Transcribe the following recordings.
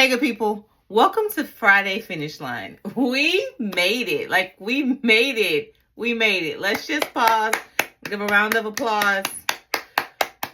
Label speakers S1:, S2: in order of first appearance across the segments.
S1: Hey, good people. Welcome to Friday Finish Line. We made it. We made it. We made it. Let's just pause. Give a round of applause.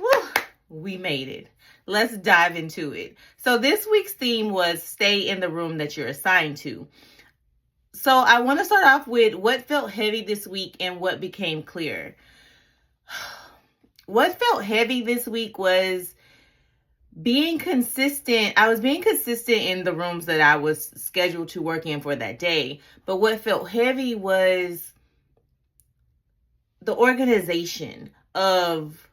S1: Woo. We made it. Let's dive into it. So this week's theme was stay in the room that you're assigned to. So I want to start off with what felt heavy this week and what became clear. What felt heavy this week was being consistent. I was being consistent in the rooms that I was scheduled to work in for that day. But what felt heavy was the organization of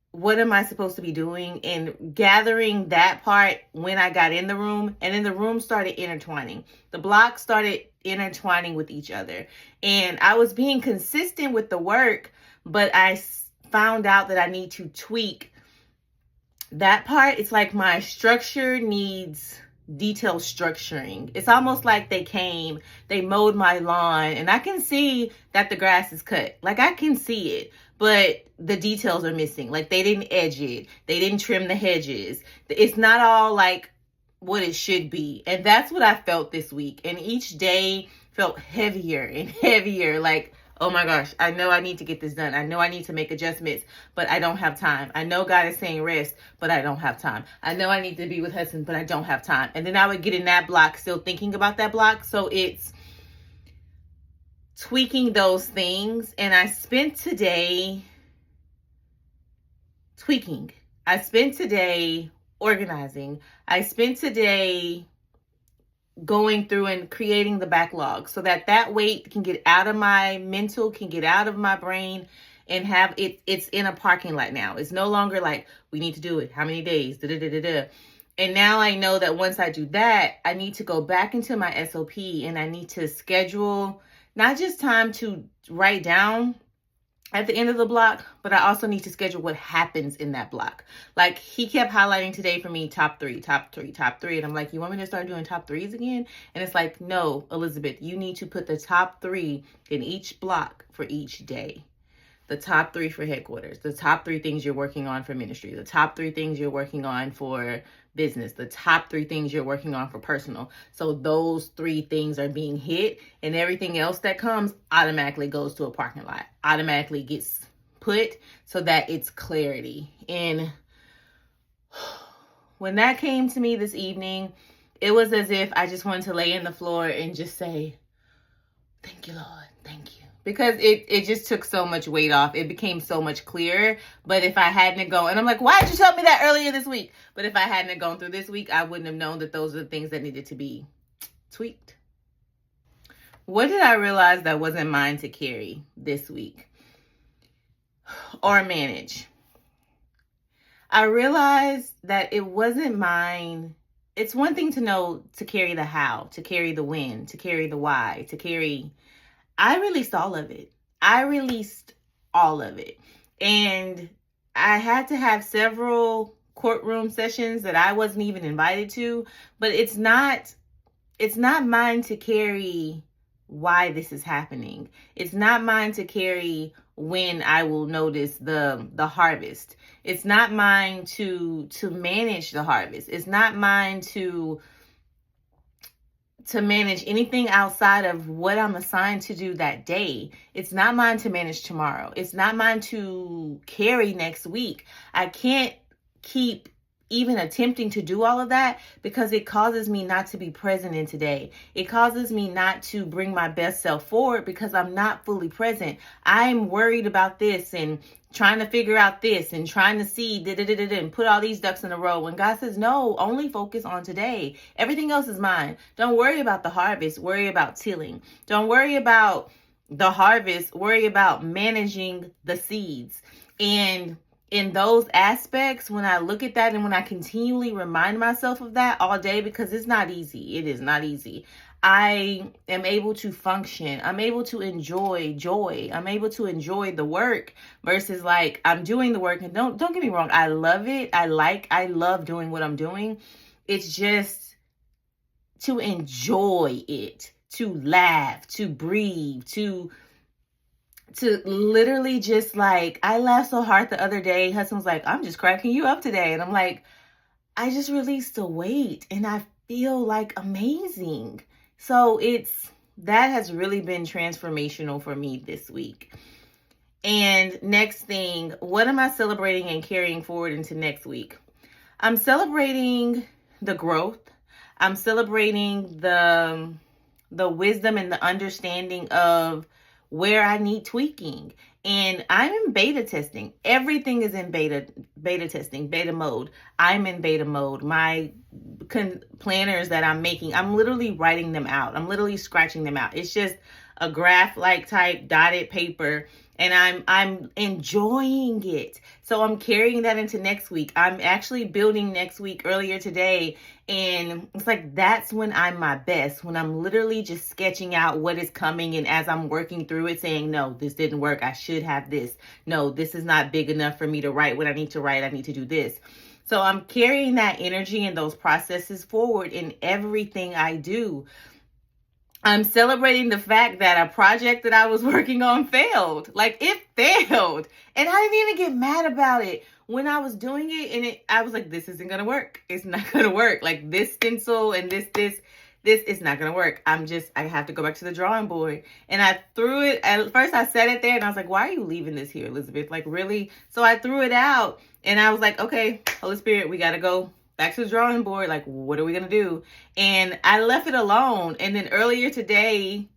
S1: what am I supposed to be doing and gathering that part when I got in the room. And then the room started intertwining. The blocks started intertwining with each other. And I was being consistent with the work, but I found out that I need to tweak that part. It's like my structure needs detailed structuring. It's almost like they mowed my lawn, and I can see that the grass is cut. I can see it, but the details are missing. They didn't edge it. They didn't trim the hedges. It's not all what it should be. And that's what I felt this week. And each day felt heavier and heavier. Oh my gosh, I know I need to get this done. I know I need to make adjustments, but I don't have time. I know God is saying rest, but I don't have time. I know I need to be with Hudson, but I don't have time. And then I would get in that block still thinking about that block. So it's tweaking those things. And I spent today tweaking. I spent today organizing. I spent today going through and creating the backlog so that weight can get out of my mental, can get out of my brain, and have it's in a parking lot now. It's no longer we need to do it. How many days? And now I know that once I do that, I need to go back into my SOP and I need to schedule not just time to write down at the end of the block, but I also need to schedule what happens in that block. He kept highlighting today for me, top three. And I'm like, you want me to start doing top threes again? And it's like, no, Elizabeth, you need to put the top three in each block for each day. The top three for headquarters, the top three things you're working on for ministry, the top three things you're working on for business, the top three things you're working on for personal. So those three things are being hit, and everything else that comes automatically goes to a parking lot, automatically gets put so that it's clarity. And when that came to me this evening, it was as if I just wanted to lay in the floor and just say, thank you, Lord. Thank you. Because it just took so much weight off. It became so much clearer. But if I hadn't gone, and I'm like, why did you tell me that earlier this week? But if I hadn't gone through this week, I wouldn't have known that those are the things that needed to be tweaked. What did I realize that wasn't mine to carry this week or manage? I realized that it wasn't mine. It's one thing to know to carry the how, to carry the when, to carry the why, I released all of it. And I had to have several courtroom sessions that I wasn't even invited to, but it's not mine to carry why this is happening. It's not mine to carry when I will notice the harvest. It's not mine to manage the harvest. It's not mine to manage anything outside of what I'm assigned to do that day. It's not mine to manage tomorrow. It's not mine to carry next week. I can't keep even attempting to do all of that because it causes me not to be present in today. It causes me not to bring my best self forward because I'm not fully present. I'm worried about this and trying to figure out this and trying to see and put all these ducks in a row. When God says, no, only focus on today. Everything else is mine. Don't worry about the harvest. Worry about tilling. Don't worry about the harvest. Worry about managing the seeds. And in those aspects, when I look at that and when I continually remind myself of that all day, because it's not easy. It is not easy. I am able to function. I'm able to enjoy joy. I'm able to enjoy the work versus I'm doing the work. And don't get me wrong. I love it. I love doing what I'm doing. It's just to enjoy it, to laugh, to breathe, to literally just I laughed so hard the other day. Husband was like, I'm just cracking you up today. And I'm like, I just released the weight and I feel like amazing. So that has really been transformational for me this week. And next thing, what am I celebrating and carrying forward into next week? I'm celebrating the growth. I'm celebrating the wisdom and the understanding of where I need tweaking. And I'm in beta testing. Everything is in beta testing, beta mode. I'm in beta mode. My planners that I'm making, I'm literally writing them out. I'm literally scratching them out. It's just a graph-like type dotted paper, and I'm enjoying it. So I'm carrying that into next week. I'm actually building next week earlier today, and it's like that's when I'm my best, when I'm literally just sketching out what is coming, and as I'm working through it saying, no, this didn't work, I should have this. No, this is not big enough for me to write what I need to write. I need to do this. So I'm carrying that energy and those processes forward in everything I do. I'm celebrating the fact that a project that I was working on failed. Like, it failed. And I didn't even get mad about it. When I was doing it, and I was like, this isn't going to work. It's not going to work. Like, this stencil and this is not going to work. I have to go back to the drawing board. And I threw it. At first, I set it there, and I was like, why are you leaving this here, Elizabeth? Like, really? So I threw it out, and I was like, okay, Holy Spirit, we got to go back to the drawing board. Like, what are we going to do? And I left it alone. And then earlier today,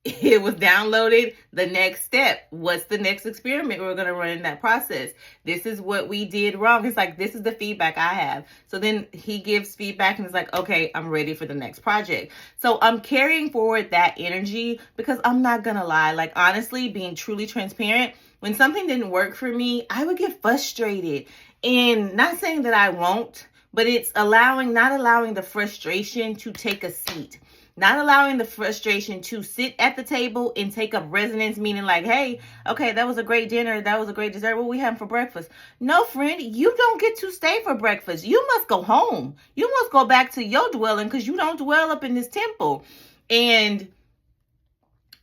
S1: it was downloaded. The next step. What's the next experiment we're going to run in that process? This is what we did wrong. It's like, this is the feedback I have. So then he gives feedback and it's like, okay, I'm ready for the next project. So I'm carrying forward that energy because I'm not going to lie. Like, honestly, being truly transparent, when something didn't work for me, I would get frustrated. And not saying that I won't, but it's not allowing the frustration to take a seat. Not allowing the frustration to sit at the table and take up resonance, meaning like, hey, okay, that was a great dinner. That was a great dessert. What we having for breakfast? No, friend, you don't get to stay for breakfast. You must go home. You must go back to your dwelling because you don't dwell up in this temple. And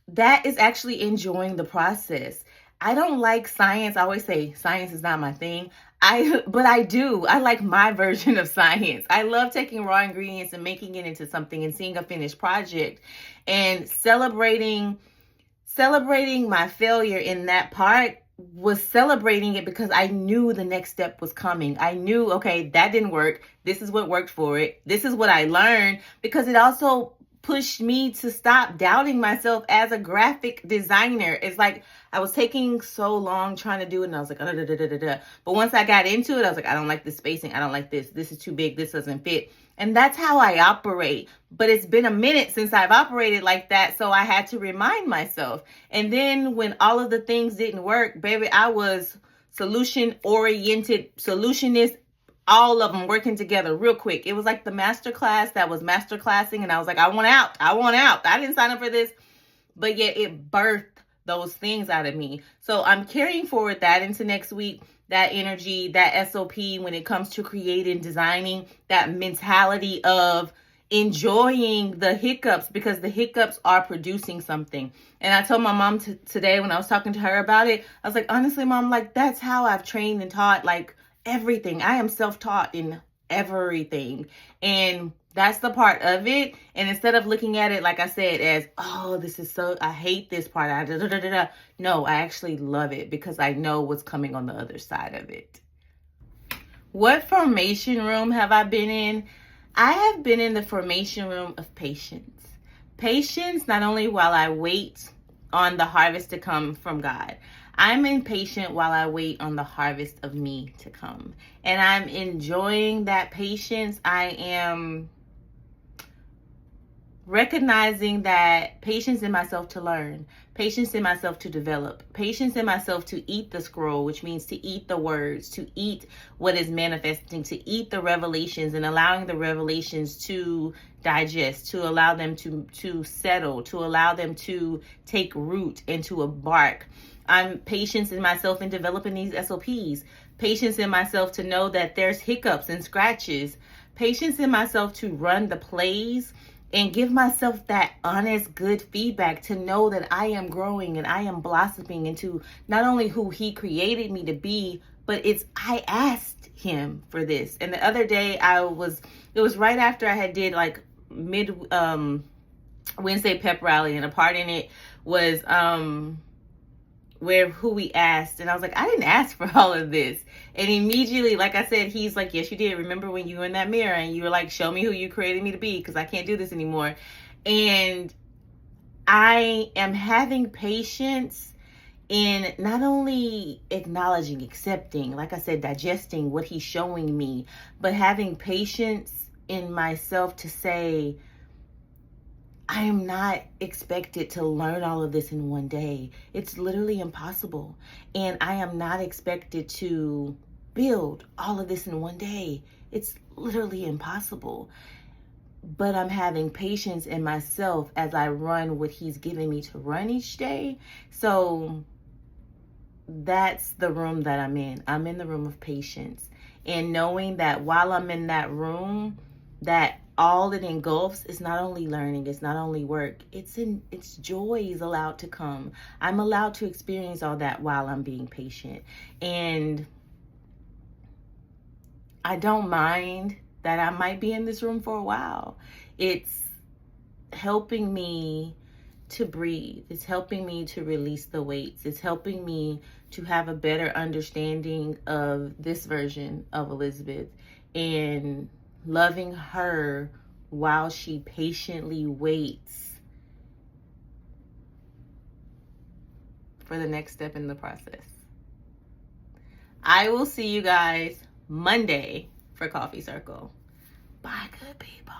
S1: that is actually enjoying the process. I don't like science. I always say science is not my thing. But I do. I like my version of science. I love taking raw ingredients and making it into something and seeing a finished project and celebrating my failure in that part was celebrating it because I knew the next step was coming. I knew, okay, that didn't work. This is what worked for it. This is what I learned, because it also pushed me to stop doubting myself as a graphic designer. It's like I was taking so long trying to do it, and I was like, but once I got into it, I was like, I don't like this spacing. I don't like this. This is too big. This doesn't fit. And that's how I operate. But it's been a minute since I've operated like that, so I had to remind myself. And then when all of the things didn't work, baby, I was solution-oriented, solutionist, all of them working together real quick. It was like the master class that was master classing, and I was like, I want out. I didn't sign up for this. But yet it birthed those things out of me. So I'm carrying forward that into next week, that energy, that SOP when it comes to creating, designing, that mentality of enjoying the hiccups, because the hiccups are producing something. And I told my mom today when I was talking to her about it, I was like, honestly, Mom, like, that's how I've trained and taught, like, everything. I am self-taught in everything. And that's the part of it. And instead of looking at it, like I said, as, oh, this is so, I hate this part. No, I actually love it because I know what's coming on the other side of it. What formation room have I been in? I have been in the formation room of patience. Patience, not only while I wait on the harvest to come from God. I'm impatient while I wait on the harvest of me to come. And I'm enjoying that patience. I am recognizing that patience in myself to learn, patience in myself to develop, patience in myself to eat the scroll, which means to eat the words, to eat what is manifesting, to eat the revelations, and allowing the revelations to digest, to allow them to settle, to allow them to take root and to embark. I'm patience in myself in developing these SOPs, patience in myself to know that there's hiccups and scratches, patience in myself to run the plays and give myself that honest, good feedback to know that I am growing and I am blossoming into not only who He created me to be, but I asked him for this. And the other day it was right after I had did like mid Wednesday pep rally, and a part in it was who we asked, and I was like, I didn't ask for all of this. And immediately, like I said, he's like, yes, you did. Remember when you were in that mirror and you were like, show me who you created me to be, because I can't do this anymore. And I am having patience in not only acknowledging, accepting, like I said, digesting what he's showing me, but having patience in myself to say, I am not expected to learn all of this in one day. It's literally impossible. And I am not expected to build all of this in one day. It's literally impossible. But I'm having patience in myself as I run what he's giving me to run each day. So that's the room that I'm in. I'm in the room of patience. And knowing that while I'm in that room, that all it engulfs is not only learning, it's not only work, it's joy is allowed to come. I'm allowed to experience all that while I'm being patient. And I don't mind that I might be in this room for a while. It's helping me to breathe. It's helping me to release the weights. It's helping me to have a better understanding of this version of Elizabeth and loving her while she patiently waits for the next step in the process. I will see you guys Monday for Coffee Circle. Bye, good people.